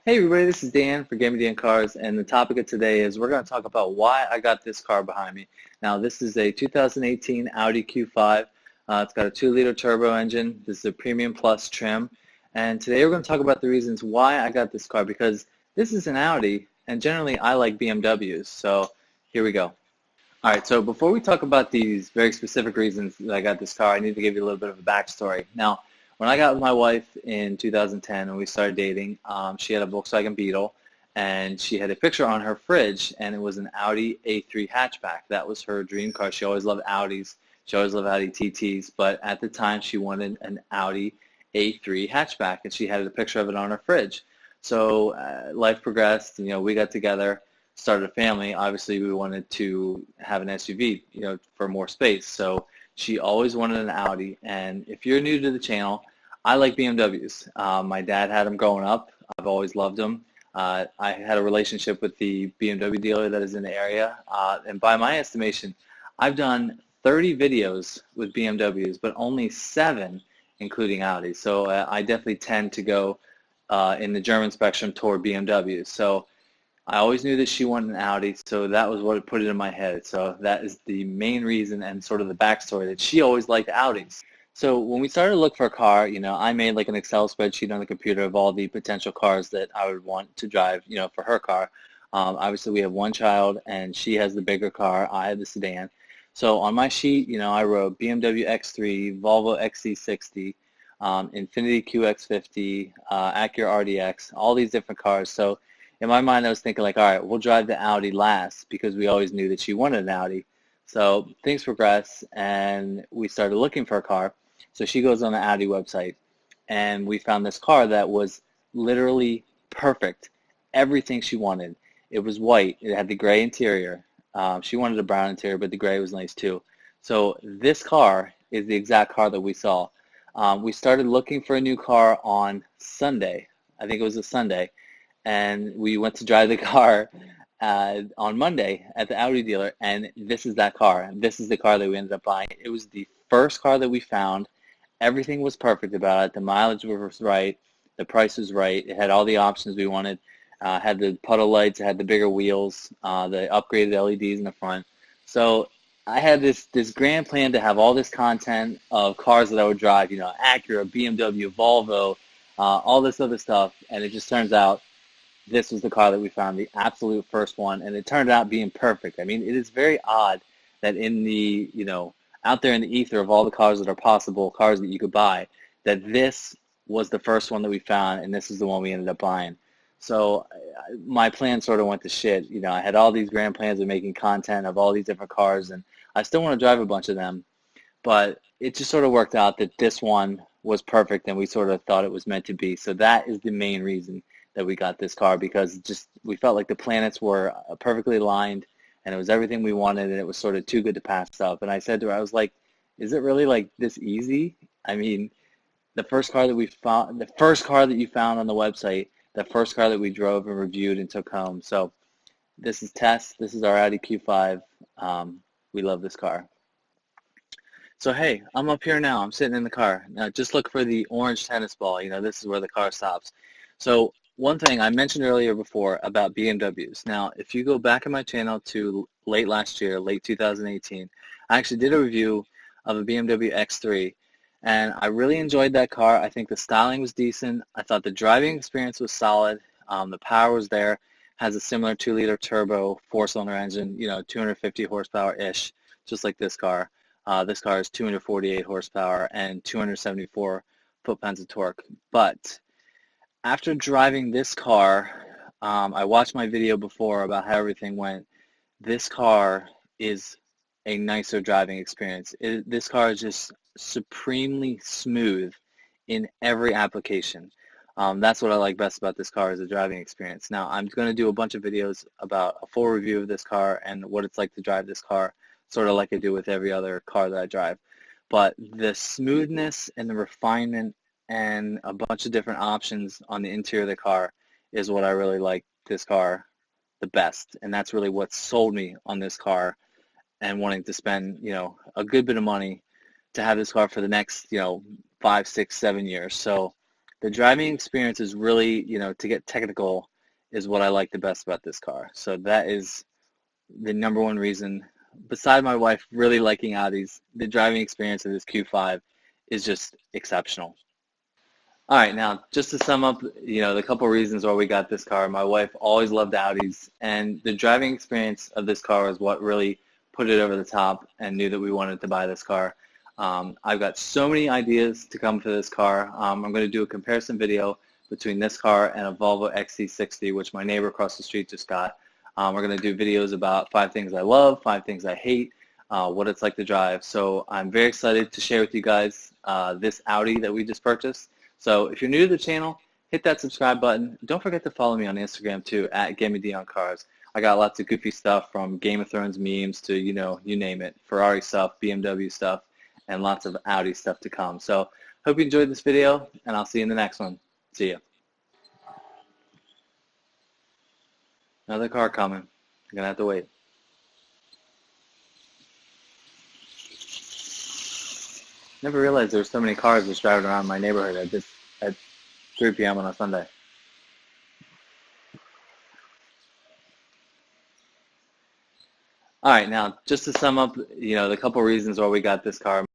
Hey everybody, this is Dan for GemmyD and Cars, and the topic of today is we're going to talk about why I got this car behind me. Now, this is a 2018 Audi Q5. It's got a 2-liter turbo engine. This is a Premium Plus trim, and today we're going to talk about the reasons why I got this car, because this is an Audi, and generally I like BMWs, so here we go. All right, so before we talk about these very specific reasons that I got this car, I need to give you a little bit of a backstory. Now, when I got with my wife in 2010 and we started dating, she had a Volkswagen Beetle, and she had a picture on her fridge, and it was an Audi A3 hatchback. That was her dream car. She always loved Audis. She always loved Audi TTs, but at the time she wanted an Audi A3 hatchback, and she had a picture of it on her fridge. So life progressed. We got together, started a family. Obviously, we wanted to have an SUV, for more space. So she always wanted an Audi. And if you're new to the channel, I like BMWs. My dad had them growing up. I've always loved them. I had a relationship with the BMW dealer that is in the area. And by my estimation, I've done 30 videos with BMWs, but only 7 including Audi. So I definitely tend to go in the German spectrum toward BMWs. So I always knew that she wanted an Audi, so that was what put it in my head. So that is the main reason and sort of the backstory, that she always liked Audis. So when we started to look for a car, I made like an Excel spreadsheet on the computer of all the potential cars that I would want to drive, for her car. Obviously, we have one child, and she has the bigger car. I have the sedan. So on my sheet, I wrote BMW X3, Volvo XC60, Infiniti QX50, Acura RDX, all these different cars. So in my mind, I was thinking like, all right, we'll drive the Audi last, because we always knew that she wanted an Audi. So things progressed, and we started looking for a car. So she goes on the Audi website, and we found this car that was literally perfect. Everything she wanted. It was white. It had the gray interior. She wanted a brown interior, but the gray was nice too. So this car is the exact car that we saw. We started looking for a new car on Sunday. I think it was a Sunday. And we went to drive the car on Monday at the Audi dealer, and this is that car. This is the car that we ended up buying. It was the first car that we found. Everything was perfect about it. The mileage was right. The price was right. It had all the options we wanted. Had the puddle lights. It had the bigger wheels. The upgraded LEDs in the front. So I had this grand plan to have all this content of cars that I would drive. Acura, BMW, Volvo, all this other stuff, and it just turns out this was the car that we found, the absolute first one, and it turned out being perfect. I mean, it is very odd that in the, out there in the ether of all the cars that are possible, cars that you could buy, that this was the first one that we found, and this is the one we ended up buying. So my plan sort of went to shit. I had all these grand plans of making content of all these different cars, and I still want to drive a bunch of them, but it just sort of worked out that this one was perfect, and we sort of thought it was meant to be. So that is the main reason that we got this car, because we felt like the planets were perfectly aligned, and it was everything we wanted, and it was sort of too good to pass up. And I said to her, I was like, is it really like this easy? I mean, the first car that we found, the first car that you found on the website, the first car that we drove and reviewed and took home. So this is Tess. This is our Audi Q5. We love this car. So hey, I'm up here now. I'm sitting in the car. Now just look for the orange tennis ball. This is where the car stops. So one thing I mentioned earlier before about BMWs. Now, if you go back in my channel to late last year, late 2018, I actually did a review of a BMW X3, and I really enjoyed that car. I think the styling was decent. I thought the driving experience was solid. The power was there. Has a similar 2-liter turbo 4-cylinder engine, 250 horsepower-ish, just like this car. This car is 248 horsepower and 274 foot-pounds of torque. But after driving this car, I watched my video before about how everything went. This car is a nicer driving experience. This car is just supremely smooth in every application. That's what I like best about this car, is the driving experience. Now, I'm going to do a bunch of videos about a full review of this car and what it's like to drive this car, sort of like I do with every other car that I drive. But the smoothness and the refinement and a bunch of different options on the interior of the car is what I really like this car the best. And that's really what sold me on this car, and wanting to spend, a good bit of money to have this car for the next, 5, 6, 7 years. So The driving experience is really, to get technical, is what I like the best about this car. So that is the number one reason. Beside my wife really liking Audis, the driving experience of this Q5 is just exceptional. All right, now just to sum up, the couple reasons why we got this car. My wife always loved Audis, and the driving experience of this car is what really put it over the top and knew that we wanted to buy this car. I've got so many ideas to come for this car. I'm going to do a comparison video between this car and a Volvo XC60, which my neighbor across the street just got. We're going to do videos about 5 things I love, 5 things I hate, what it's like to drive. So I'm very excited to share with you guys this Audi that we just purchased. So if you're new to the channel, hit that subscribe button. Don't forget to follow me on Instagram too, at GemmyD on Cars. I got lots of goofy stuff from Game of Thrones memes to, you name it, Ferrari stuff, BMW stuff, and lots of Audi stuff to come. So hope you enjoyed this video, and I'll see you in the next one. See ya. Another car coming. You're going to have to wait. Never realized there were so many cars just driving around my neighborhood at 3 p.m. on a Sunday. All right, now just to sum up, the couple reasons why we got this car.